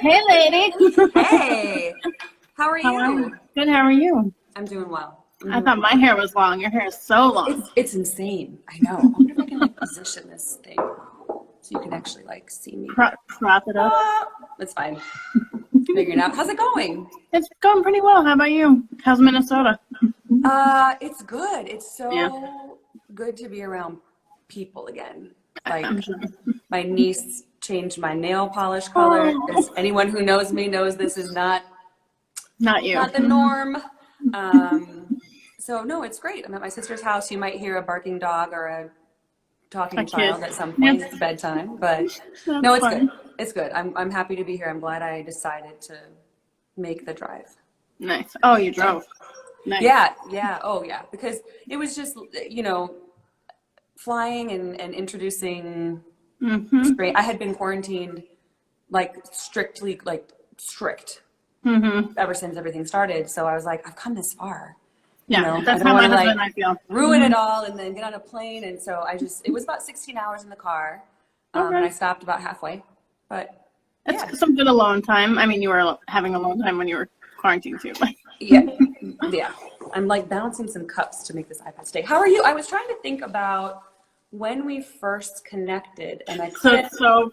Hey, lady. Hey, how are How are you? you? Good. How are you? I'm doing well. I thought my hair was long. Your hair is so long. It's insane. I know. I wonder if I can like position this thing so you can actually like see me. Prop it up. That's fine. Figuring out. How's it going? It's going pretty well. How about you? How's Minnesota? It's good. It's so good to be around people again. Like I'm sure. my niece changed my nail polish color. As anyone who knows me knows this is not Not you. the norm. So no, it's great. I'm at my sister's house. You might hear a barking dog or a talking child at some point. It's bedtime, but no, it's good. It's good. I'm happy to be here. I'm glad I decided to make the drive. Nice. Oh, you drove. Nice. Yeah. Oh yeah. Because it was just, flying and introducing spring. I had been quarantined like strictly strict ever since everything started. So I was like, I've come this far. Yeah, that's I don't how my want to husband and I feel. ruin it all and then get on a plane. And so it was about 16 hours in the car. And I stopped about halfway, but That's some good alone time. I mean, you were having a alone time when you were quarantined too. Yeah. I'm like balancing some cups to make this iPad stay. How are you? I was trying to think about when we first connected, and I couldn't so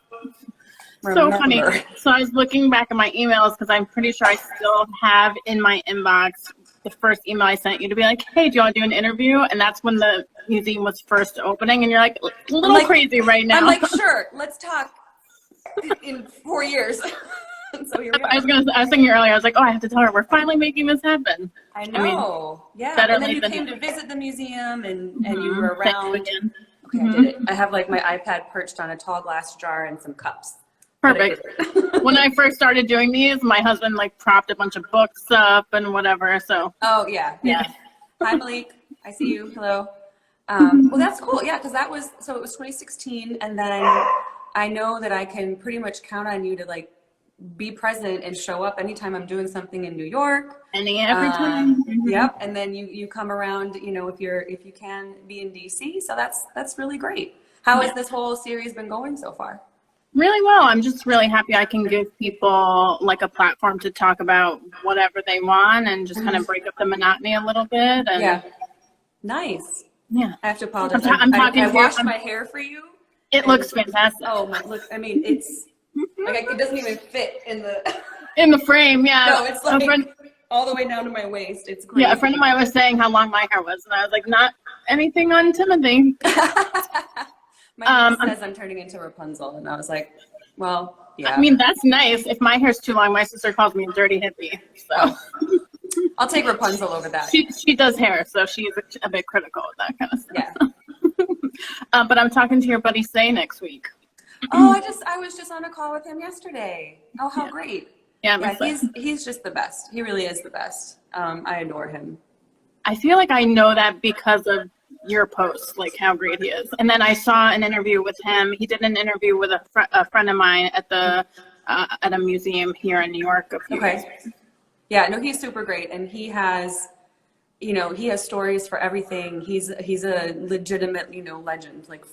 funny. So I was looking back at my emails because I'm pretty sure I still have in my inbox the first email I sent you to be like, hey, do you want to do an interview? And that's when the museum was first opening, and you're like a little crazy right now. I'm like, sure, let's talk in 4 years. So here we are. I was thinking earlier, I was like, oh, I have to tell her we're finally making this happen. I know. And then you came to visit the museum and you were around. Again. Okay, I did it. I have like my iPad perched on a tall glass jar and some cups. Perfect. When I first started doing these, my husband like propped a bunch of books up and whatever. So. Oh yeah. Hi Malik, I see you. Hello. Well, that's cool. Yeah, because it was 2016, and then I know that I can pretty much count on you to like be present and show up anytime I'm doing something in New York. Every time. Yep. And then you come around, if you can be in DC. So that's really great. How has this whole series been going so far? Really well. I'm just really happy I can give people like a platform to talk about whatever they want and just kind of break up the monotony a little bit. And yeah. Nice. Yeah. I have to apologize. I washed my hair for you. It looks fantastic. Oh my! Look, I mean, it's like it doesn't even fit in the frame. Yeah. No, it's like all the way down to my waist. It's great. Yeah, a friend of mine was saying how long my hair was, and I was like, not anything on Timothy. My niece says I'm turning into Rapunzel, and I was like, well, yeah. I mean, that's nice. If my hair's too long, my sister calls me a dirty hippie. So I'll take Rapunzel over that. She does hair, so she's a bit critical of that kind of stuff. Yeah. But I'm talking to your buddy Say next week. Oh, I was just on a call with him yesterday. Oh, how great. Yeah, he's just the best. He really is the best. I adore him. I feel like I know that because of your posts, like how great he is. And then I saw an interview with him. He did an interview with a friend of mine at a museum here in New York a few years ago. Yeah, no, he's super great, and he has stories for everything. He's a legitimate, legend, like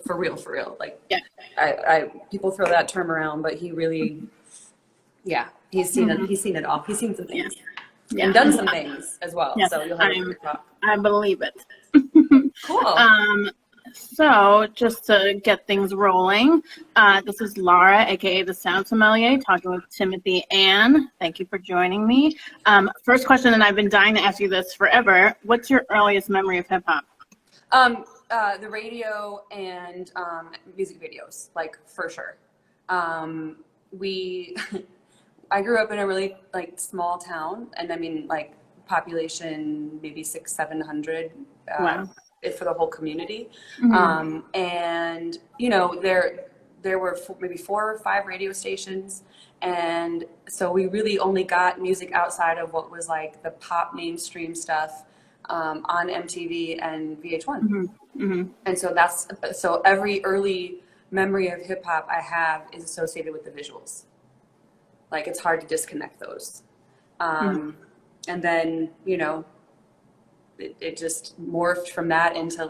for real. Like, yeah. I people throw that term around, but he really, he's seen it. He's seen it all. He's seen some things. Yeah. And done some things as well. Yes, so you'll have a talk. I believe it. Cool. So just to get things rolling, this is Laura, aka the Sound Sommelier, talking with Timothy Ann. Thank you for joining me. First question, and I've been dying to ask you this forever. What's your earliest memory of hip hop? The radio and music videos, like for sure. I grew up in a really small town, and I mean population maybe 600-700 for the whole community. And there were maybe 4 or 5 radio stations, and so we really only got music outside of what was like the pop mainstream stuff on MTV and VH1. And so every early memory of hip hop I have is associated with the visuals. Like, it's hard to disconnect those. And then, it just morphed from that into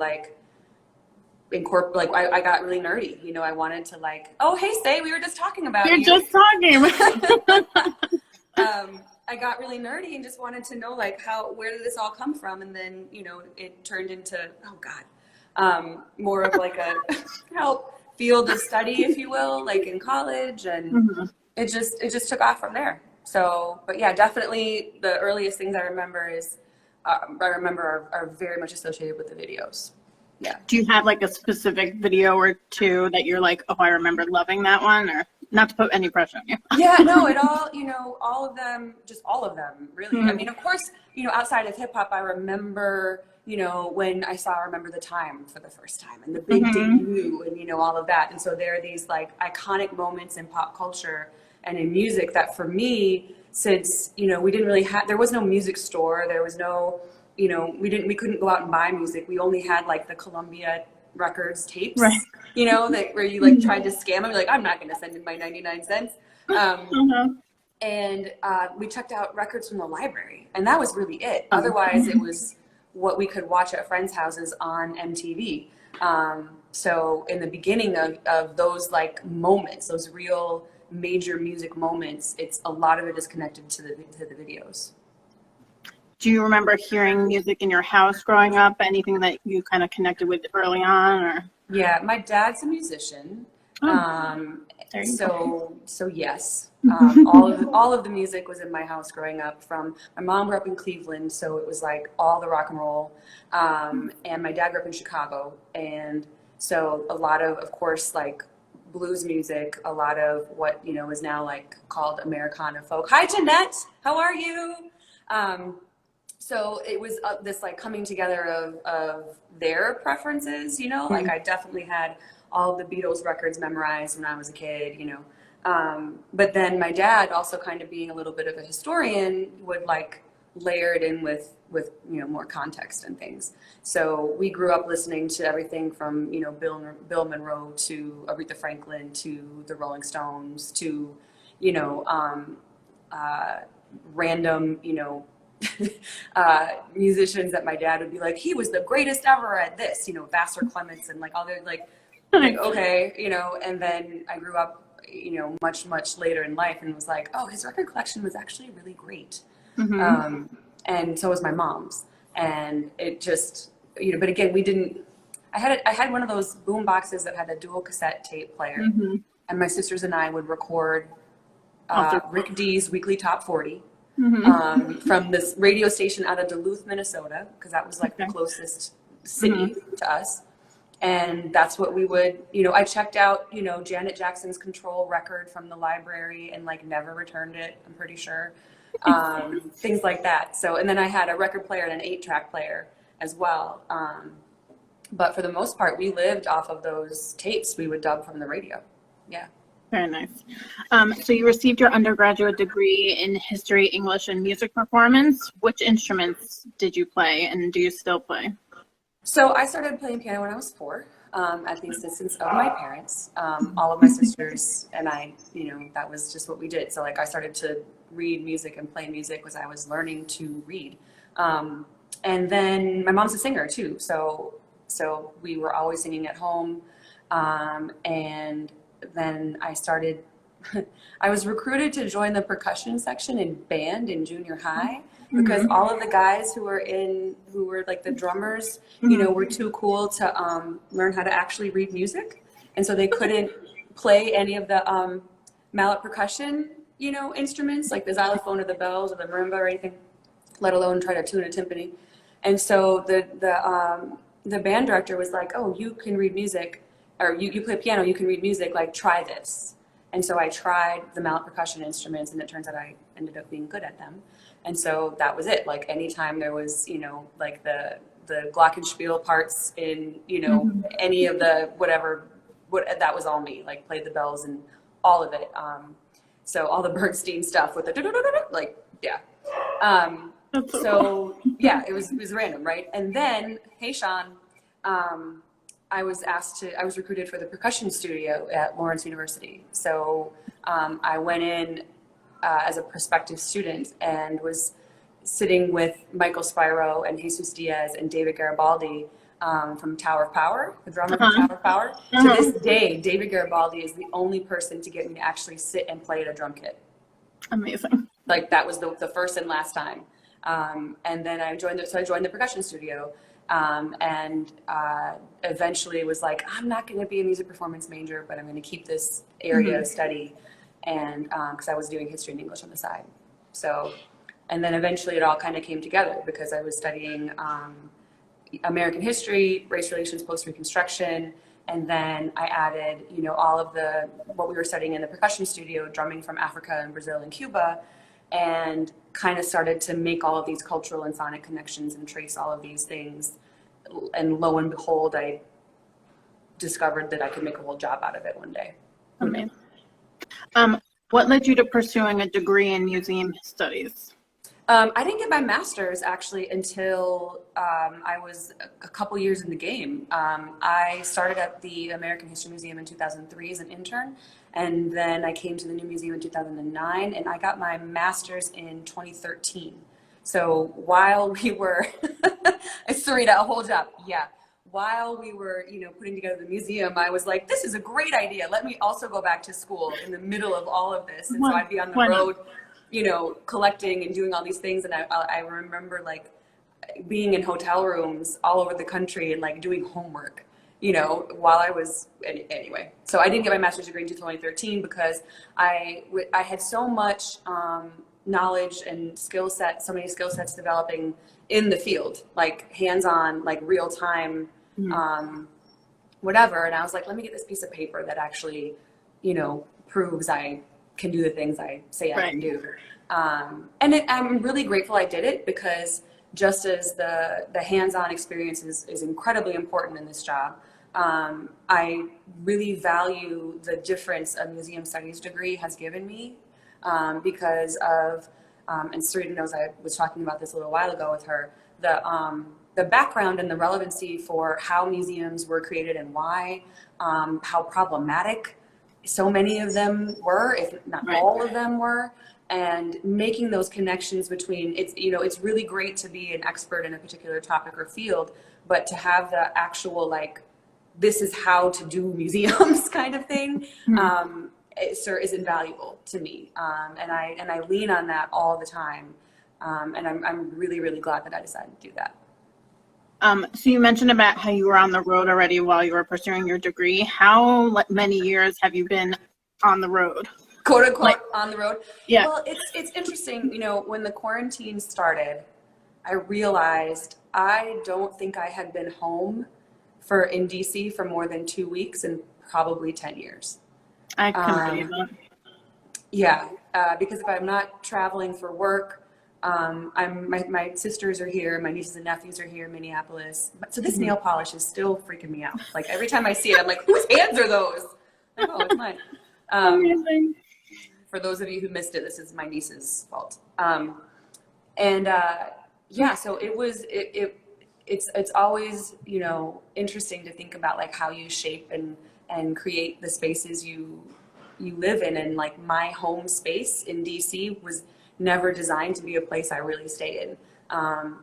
incorporate, like I got really nerdy, you know, I wanted to like, oh, hey, Say, we were just talking about You're you. just talking. I got really nerdy and just wanted to know like where did this all come from? And then, you know, it turned into, oh God, more of like a field of study, if you will, like in college. And it just took off from there. So, but yeah, definitely the earliest things I remember are very much associated with the videos. Yeah. Do you have like a specific video or two that you're like, oh, I remember loving that one, or not to put any pressure on you? Yeah, no, all of them, really. I mean, of course, you know, outside of hip hop, I remember, you know, when I saw Remember the Time for the first time and the big debut and, you know, all of that. And so there are these like iconic moments in pop culture and in music that for me, since, you know, there was no music store, there was no, you know, we couldn't go out and buy music. We only had like the Columbia Records tapes, right. You know, that where you like tried to scam them. You're like, I'm not going to send in my 99 cents. And we checked out records from the library, and that was really it. Otherwise, it was what we could watch at friends' houses on MTV. So in the beginning of those like moments, those real major music moments, a lot of it is connected to the videos. Do you remember hearing music in your house growing up? Anything that you kind of connected with early on, or? Yeah, my dad's a musician. So yes, all of the music was in my house growing up. From my mom grew up in Cleveland, so it was like all the rock and roll, and my dad grew up in Chicago, and so a lot of course, like blues music, a lot of what, you know, is now like called Americana folk. Hi, Jeanette, how are you? So it was this like coming together of their preferences, you know, like I definitely had all of the Beatles records memorized when I was a kid, you know. But then my dad, also kind of being a little bit of a historian, would like layer it in with you know, more context and things. So we grew up listening to everything from, you know, Bill Monroe to Aretha Franklin to the Rolling Stones to, you know, random, you know, musicians that my dad would be like, he was the greatest ever at this, you know, Vassar Clements and like all the like okay, you know. And then I grew up, you know, much later in life and was like, oh, his record collection was actually really great. And so was my mom's, and it just, you know, but again, I had one of those boom boxes that had a dual cassette tape player, and my sisters and I would record Rick D's Weekly Top 40 from this radio station out of Duluth, Minnesota, because that was like the closest city to us. And that's what we would, you know, I checked out, you know, Janet Jackson's Control record from the library and like never returned it, I'm pretty sure. Things like that. So, and then I had a record player and an 8-track player as well. But for the most part, we lived off of those tapes we would dub from the radio. Yeah. Very nice. So you received your undergraduate degree in history, English, and music performance. Which instruments did you play, and do you still play? So I started playing piano when I was 4, at the insistence of my parents. All of my sisters and I, you know, that was just what we did. So like I started to read music and play music as I was learning to read. And then my mom's a singer too. So we were always singing at home. And then I started, I was recruited to join the percussion section in band in junior high, because all of the guys who were like the drummers, you know, were too cool to learn how to actually read music. And so they couldn't play any of the mallet percussion, you know, instruments like the xylophone or the bells or the marimba or anything, let alone try to tune a timpani. And so the band director was like, oh, you can read music, or you play piano, you can read music, like try this. And so I tried the mallet percussion instruments, and it turns out I ended up being good at them. And so that was it. Like anytime there was, you know, like the glockenspiel parts in, you know, any of the what that was all me, like played the bells and all of it. So all the Bernstein stuff with the like, yeah. So yeah, it was random, right? And then, hey Sean, I was recruited for the percussion studio at Lawrence University. So I went in as a prospective student and was sitting with Michael Spiro and Jesus Diaz and David Garibaldi from Tower of Power, the drummer from Tower of Power. To this day, David Garibaldi is the only person to get me to actually sit and play at a drum kit. Amazing. Like that was the first and last time. And then I joined the percussion studio, and eventually was like, I'm not going to be a music performance major, but I'm going to keep this area of study, and because I was doing history and English on the side. So, and then eventually it all kind of came together because I was studying American history, race relations, post-Reconstruction, and then I added, all of what we were studying in the percussion studio, drumming from Africa and Brazil and Cuba, and kind of started to make all of these cultural and sonic connections and trace all of these things. And lo and behold, I discovered that I could make a whole job out of it one day. Amazing. What led you to pursuing a degree in museum studies? I didn't get my master's actually until I was a couple years in the game. I started at the American History Museum in 2003 as an intern, and then I came to the new museum in 2009, and I got my master's in 2013. So while we were, Sarita, a whole job, yeah. While we were, putting together the museum, I was like, this is a great idea. Let me also go back to school in the middle of all of this. And so I'd be on the road, collecting and doing all these things. And I remember like being in hotel rooms all over the country and like doing homework, while I was, anyway. So I didn't get my master's degree in 2013 because I had so much knowledge and skill sets, so many skill sets developing in the field, like hands-on, like real time, whatever. And I was like, let me get this piece of paper that actually, proves I can do the things I say I can do. And I'm really grateful I did it because just as the hands-on experience is incredibly important in this job, I really value the difference a museum studies degree has given me because of, and Sarita knows I was talking about this a little while ago with her, the background and the relevancy for how museums were created and why, how problematic so many of them were, if not all of them were, and making those connections between, it's really great to be an expert in a particular topic or field, but to have the actual, like, this is how to do museums kind of thing, is invaluable to me. And I lean on that all the time. And I'm really, really glad that I decided to do that. So you mentioned about how you were on the road already while you were pursuing your degree. How many years have you been on the road? Quote unquote, on the road? Yeah. Well, it's interesting, when the quarantine started, I realized I don't think I had been home in DC for more than 2 weeks in probably 10 years. I couldn't believe that. Yeah, because if I'm not traveling for work, my sisters are here, my nieces and nephews are here in Minneapolis. So this nail polish is still freaking me out. Like every time I see it, I'm like, whose hands are those? Like, oh, it's mine. Amazing. For those of you who missed it, this is my niece's fault. Yeah, so it's always, interesting to think about like how you shape and create the spaces you live in. And like my home space in DC was never designed to be a place I really stay in,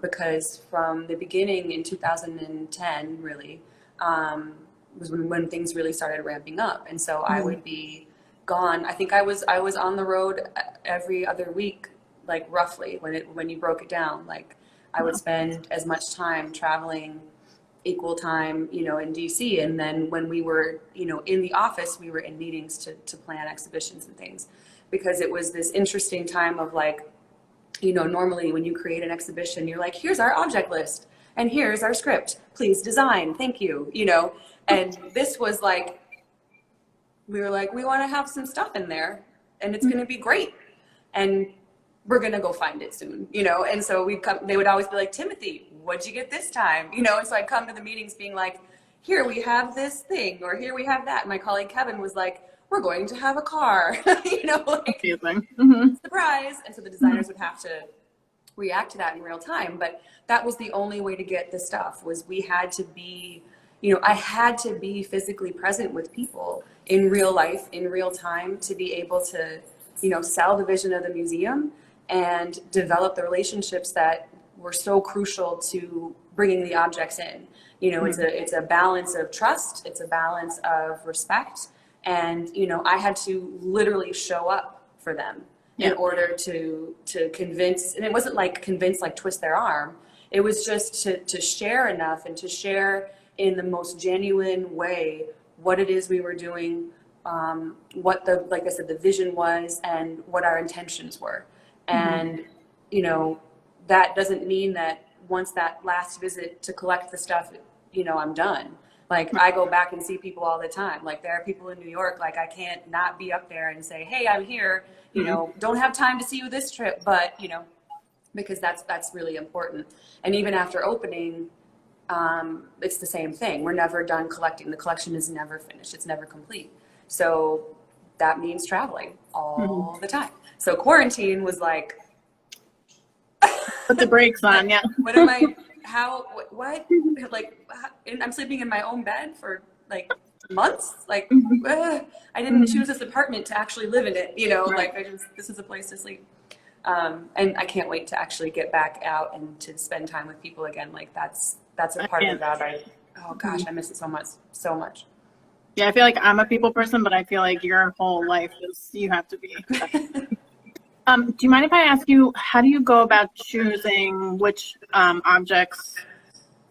because from the beginning in 2010 really was when things really started ramping up. And so I would be gone. I think I was on the road every other week, like roughly when you broke it down. Like I would spend as much time traveling, equal time, in DC. And then when we were, in the office, we were in meetings to plan exhibitions and things, because it was this interesting time of like, normally when you create an exhibition, you're like, here's our object list and here's our script, please design, thank you, and this was like, we were like, we want to have some stuff in there and it's going to be great. And we're going to go find it soon, and so they would always be like, Timothy, what'd you get this time? And so I'd come to the meetings being like, here we have this thing, or here we have that. And my colleague Kevin was like, we're going to have a car, like surprise. And so the designers would have to react to that in real time. But that was the only way to get the stuff, was we had to be, I had to be physically present with people in real life, in real time, to be able to, sell the vision of the museum and develop the relationships that were so crucial to bringing the objects in. You know, it's a balance of trust, it's a balance of respect, and you know, I had to literally show up for them in order to convince, and it wasn't like convince, like twist their arm. It was just to share enough and to share in the most genuine way what it is we were doing, what the, like I said, the vision was and what our intentions were. And, you know, that doesn't mean that once that last visit to collect the stuff, you know, I'm done. Like I go back and see people all the time. Like there are people in New York, like I can't not be up there and say, hey, I'm here, you know, don't have time to see you this trip, but you know, because that's really important. And even after opening, it's the same thing. We're never done collecting. The collection is never finished. It's never complete. So that means traveling all the time. So quarantine was like, put the brakes on. Yeah. What am I, how, what, like, and I'm sleeping in my own bed for like months. Like, I didn't choose this apartment to actually live in it. You know, like this is a place to sleep. And I can't wait to actually get back out and to spend time with people again. Like that's a part of that. Oh gosh, I miss it so much, so much. Yeah, I feel like I'm a people person, but I feel like your whole life is, you have to be. Do you mind if I ask you, how do you go about choosing which objects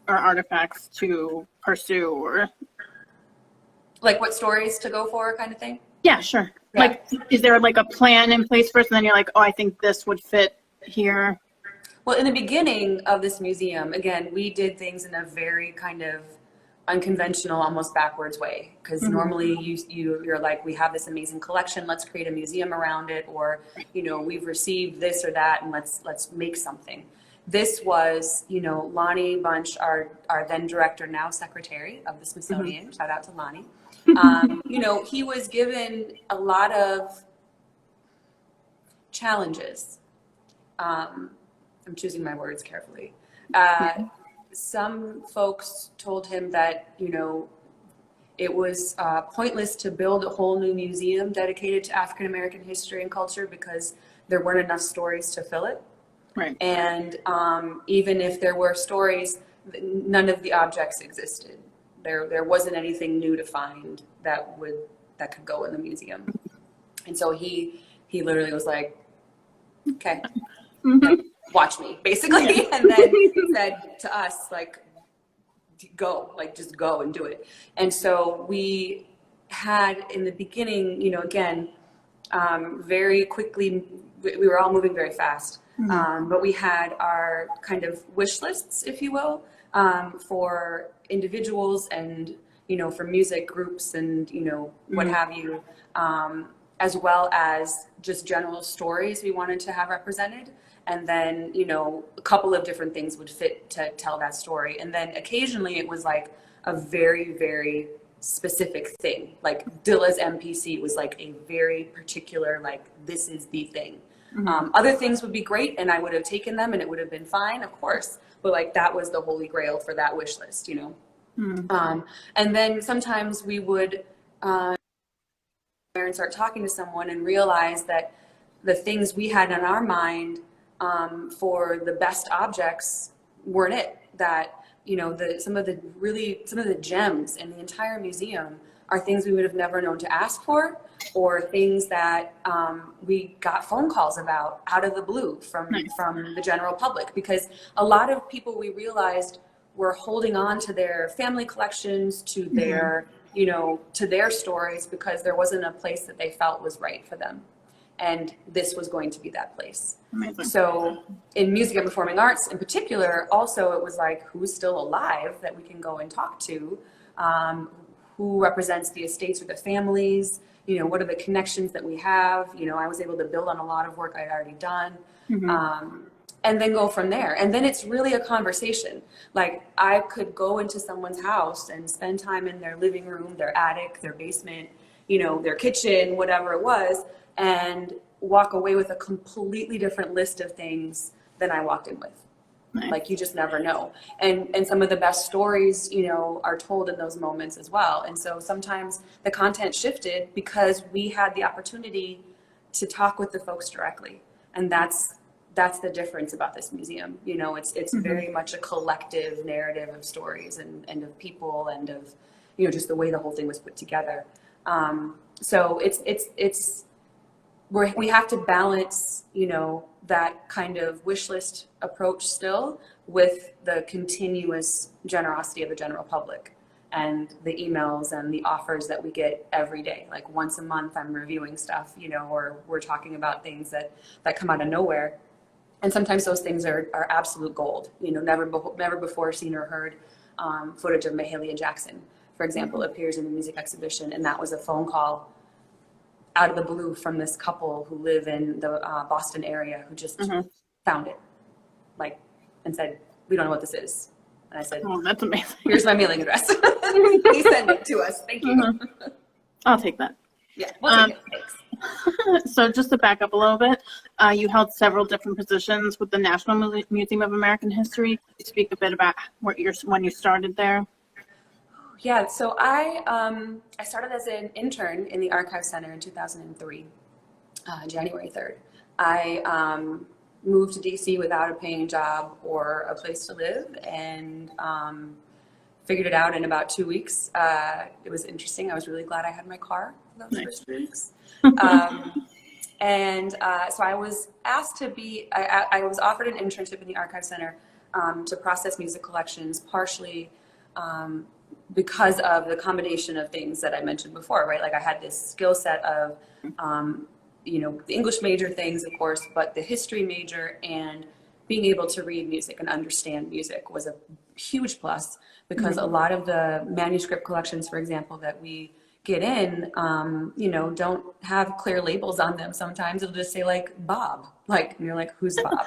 or artifacts to pursue, or like what stories to go for, kind of thing? Yeah, sure. Yeah. Like, is there like a plan in place first, and then you're like, oh, I think this would fit here? Well, in the beginning of this museum, again, we did things in a very kind of unconventional, almost backwards way. Because normally you're like, we have this amazing collection, let's create a museum around it, or you know, we've received this or that, and let's make something. This was, you know, Lonnie Bunch, our then director, now secretary of the Smithsonian. Shout out to Lonnie. You know, he was given a lot of challenges. I'm choosing my words carefully. Some folks told him that, you know, it was pointless to build a whole new museum dedicated to African American history and culture because there weren't enough stories to fill it. Right. And even if there were stories, none of the objects existed. There wasn't anything new to find that could go in the museum. And so he literally was like, okay, like, watch me, basically. And then said to us, like, go, like, just go and do it. And so we had in the beginning, you know, again, very quickly, we were all moving very fast. But we had our kind of wish lists, if you will, for individuals and, you know, for music groups and, you know, what have you, as well as just general stories we wanted to have represented. And then, you know, a couple of different things would fit to tell that story. And then occasionally it was like a very, very specific thing. Like Dilla's MPC was like a very particular, like, this is the thing. Other things would be great and I would have taken them and it would have been fine, of course. But like that was the holy grail for that wish list, you know. And then sometimes we would and start talking to someone and realize that the things we had in our mind for the best objects weren't it. That, you know, some of the gems in the entire museum are things we would have never known to ask for, or things that we got phone calls about out of the blue from the general public, because a lot of people, we realized, were holding on to their family collections, to their, you know, to their stories, because there wasn't a place that they felt was right for them. And this was going to be that place. Amazing. So in music and performing arts in particular, also it was like, who's still alive that we can go and talk to? Who represents the estates or the families? You know, what are the connections that we have? You know, I was able to build on a lot of work I'd already done. And then go from there. And then it's really a conversation. Like I could go into someone's house and spend time in their living room, their attic, their basement, you know, their kitchen, whatever it was, and walk away with a completely different list of things than I walked in with. Nice. Like you just never know. And some of the best stories, you know, are told in those moments as well. And so sometimes the content shifted because we had the opportunity to talk with the folks directly. And that's that's the difference about this museum. You know, it's very much a collective narrative of stories and of people and of, you know, just the way the whole thing was put together. So we have to balance, you know, that kind of wish list approach still with the continuous generosity of the general public and the emails and the offers that we get every day. Like once a month, I'm reviewing stuff, you know, or we're talking about things that come out of nowhere. And sometimes those things are absolute gold, you know, never before seen or heard. Footage of Mahalia Jackson, for example, appears in the music exhibition. And that was a phone call out of the blue from this couple who live in the Boston area who just found it, like, and said, we don't know what this is. And I said, oh, that's amazing. Here's my mailing address. Please send it to us. Thank you. I'll take that. Yeah, we'll take it. Thanks. So just to back up a little bit, you held several different positions with the National Museum of American History. Can you speak a bit about when you started there? Yeah, so I started as an intern in the Archive Center in 2003, January 3rd. I moved to DC without a paying job or a place to live, and figured it out in about 2 weeks. It was interesting. I was really glad I had my car for those first weeks. So I was asked to be, I was offered an internship in the Archive Center to process music collections, partially because of the combination of things that I mentioned before, right? Like I had this skill set of, you know, the English major things, of course, but the history major and being able to read music and understand music was a huge plus, because a lot of the manuscript collections, for example, that we get in, you know, don't have clear labels on them. Sometimes it'll just say like Bob, like, and you're like, who's Bob?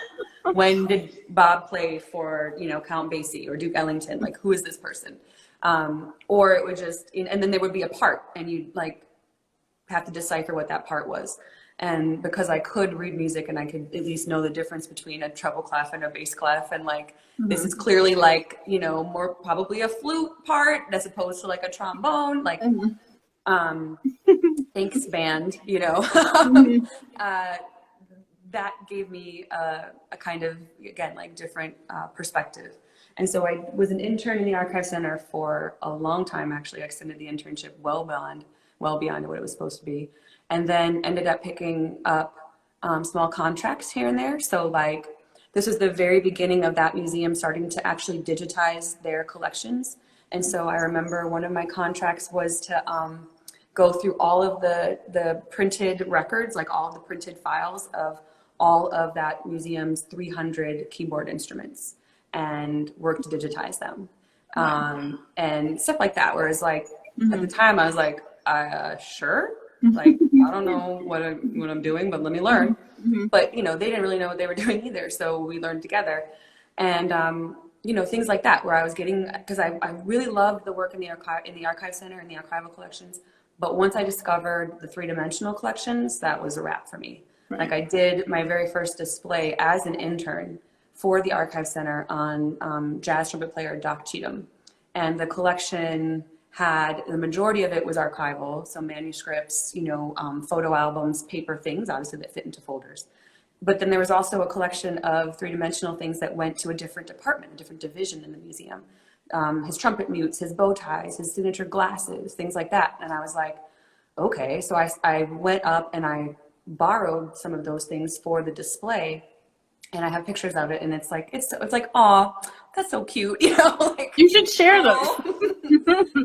When did Bob play for, you know, Count Basie or Duke Ellington? Like, who is this person? Or it would just, and then there would be a part and you'd like have to decipher what that part was. And because I could read music and I could at least know the difference between a treble clef and a bass clef, and like, this is clearly like, you know, more probably a flute part as opposed to like a trombone, like, thanks band, you know, that gave me a kind of, again, like different perspective. And so I was an intern in the Archive Center for a long time. Actually, I extended the internship well beyond what it was supposed to be. And then ended up picking up small contracts here and there. So like, this was the very beginning of that museum starting to actually digitize their collections. And so I remember one of my contracts was to go through all of the printed records, like all of the printed files of all of that museum's 300 keyboard instruments, and work to digitize them. And stuff like that. Whereas like, at the time I was like, sure. Like, I don't know what I'm doing, but let me learn. But, you know, they didn't really know what they were doing either. So we learned together. And, you know, things like that, where I was getting, because I really loved the work in the Archive Center and the archival collections. But once I discovered the three-dimensional collections, that was a wrap for me. Right. Like I did my very first display as an intern for the Archive Center on jazz trumpet player Doc Cheatham. And the collection had, the majority of it was archival, so manuscripts, you know, photo albums, paper things, obviously that fit into folders. But then there was also a collection of three-dimensional things that went to a different department, a different division in the museum. His trumpet mutes, his bow ties, his signature glasses, things like that. And I was like, okay. So I went up and I borrowed some of those things for the display. And I have pictures of it, and it's like, it's like, aw, that's so cute, you know? Like, you should share those.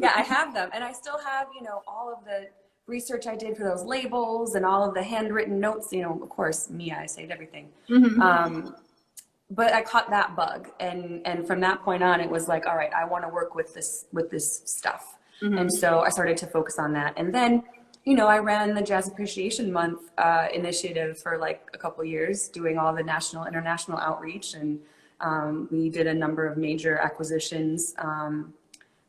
Yeah, I have them, and I still have, you know, all of the research I did for those labels and all of the handwritten notes. You know, of course, I saved everything. But I caught that bug, and from that point on, it was like, all right, I want to work with this stuff, and so I started to focus on that, and then, you know, I ran the Jazz Appreciation Month initiative for like a couple years, doing all the national, international outreach. And we did a number of major acquisitions.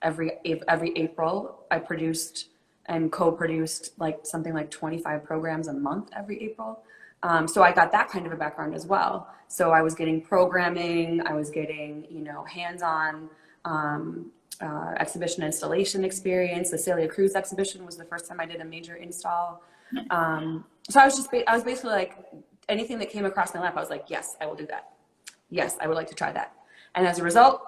Every April, I produced and co-produced like something like 25 programs a month every April. So I got that kind of a background as well. So I was getting programming, I was getting, you know, hands-on exhibition installation experience. The Celia Cruz exhibition was the first time I did a major install. So I was basically like anything that came across my lap, I was like, yes, I will do that. Yes, I would like to try that. And as a result,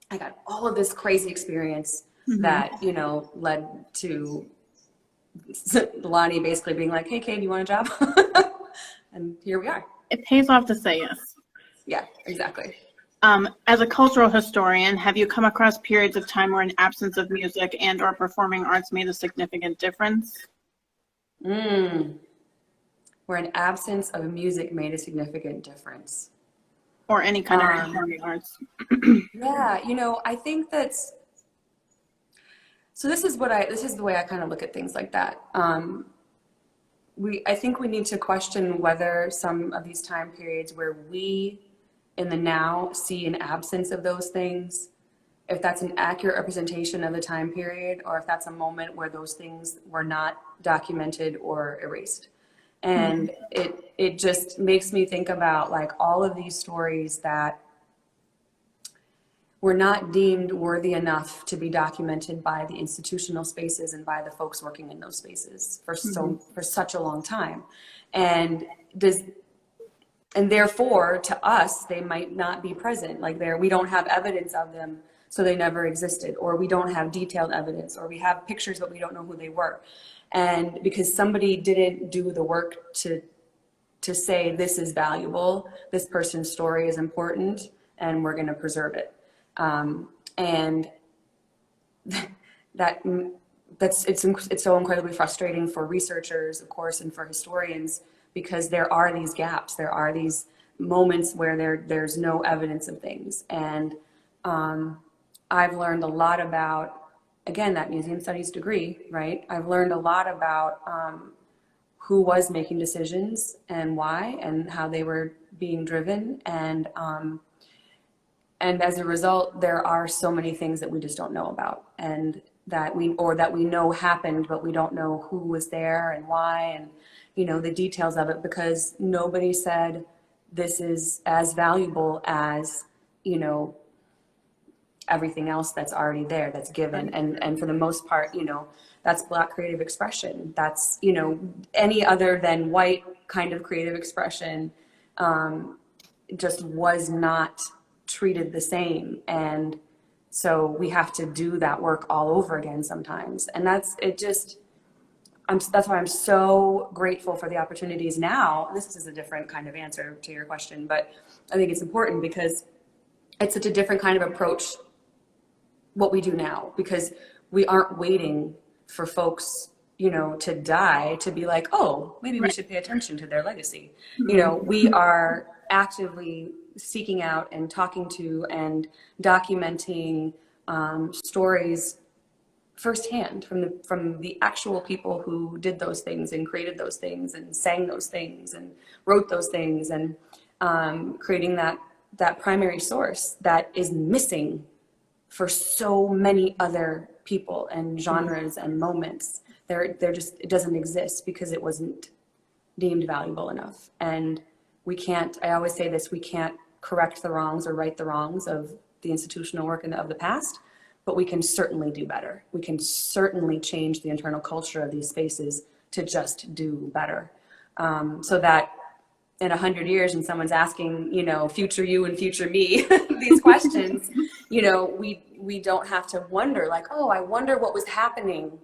I got all of this crazy experience that, you know, led to Lonnie basically being like, hey, Kay, do you want a job? And here we are. It pays off to say yes. Yeah, exactly. As a cultural historian, have you come across periods of time where an absence of music and or performing arts made a significant difference? Where an absence of music made a significant difference. Or any kind of performing arts. Yeah, you know, I think that's, so this is the way I kind of look at things like that. I think we need to question whether some of these time periods where we in the now see an absence of those things, if that's an accurate representation of the time period, or if that's a moment where those things were not documented or erased. And it just makes me think about like all of these stories that were not deemed worthy enough to be documented by the institutional spaces and by the folks working in those spaces for such a long time. And therefore to us, they might not be present. Like we don't have evidence of them, so they never existed, or we don't have detailed evidence, or we have pictures, but we don't know who they were. And because somebody didn't do the work to say this is valuable, this person's story is important, and we're going to preserve it. And it's so incredibly frustrating for researchers, of course, and for historians, because there are these gaps, there are these moments where there's no evidence of things. And I've learned a lot about, again, that museum studies degree, right? I've learned a lot about who was making decisions and why, and how they were being driven. And as a result, there are so many things that we just don't know about, and that we know happened, but we don't know who was there and why, and, you know, the details of it, because nobody said this is as valuable as, you know, everything else that's already there, that's given. And for the most part, you know, that's Black creative expression. That's, you know, any other than white kind of creative expression just was not treated the same. And so we have to do that work all over again sometimes. And that's why I'm so grateful for the opportunities now. This is a different kind of answer to your question, but I think it's important because it's such a different kind of approach, what we do now, because we aren't waiting for folks, you know, to die to be like, oh, maybe we should pay attention to their legacy. You know, we are actively seeking out and talking to and documenting stories firsthand from the actual people who did those things and created those things and sang those things and wrote those things, and creating that primary source that is missing for so many other people and genres and moments. It doesn't exist because it wasn't deemed valuable enough. And we can't, I always say this, we can't correct the wrongs or right the wrongs of the institutional work of the past, but we can certainly do better. We can certainly change the internal culture of these spaces to just do better. So that in 100 years, and someone's asking, you know, future you and future me, these questions, you know, we don't have to wonder like, oh, I wonder what was happening,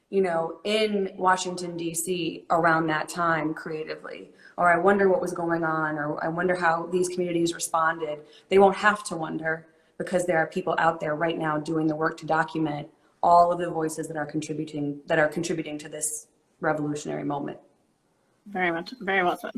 you know, in Washington, D.C. around that time creatively, or I wonder what was going on, or I wonder how these communities responded. They won't have to wonder, because there are people out there right now doing the work to document all of the voices that are contributing to this revolutionary moment. Very much, very well said.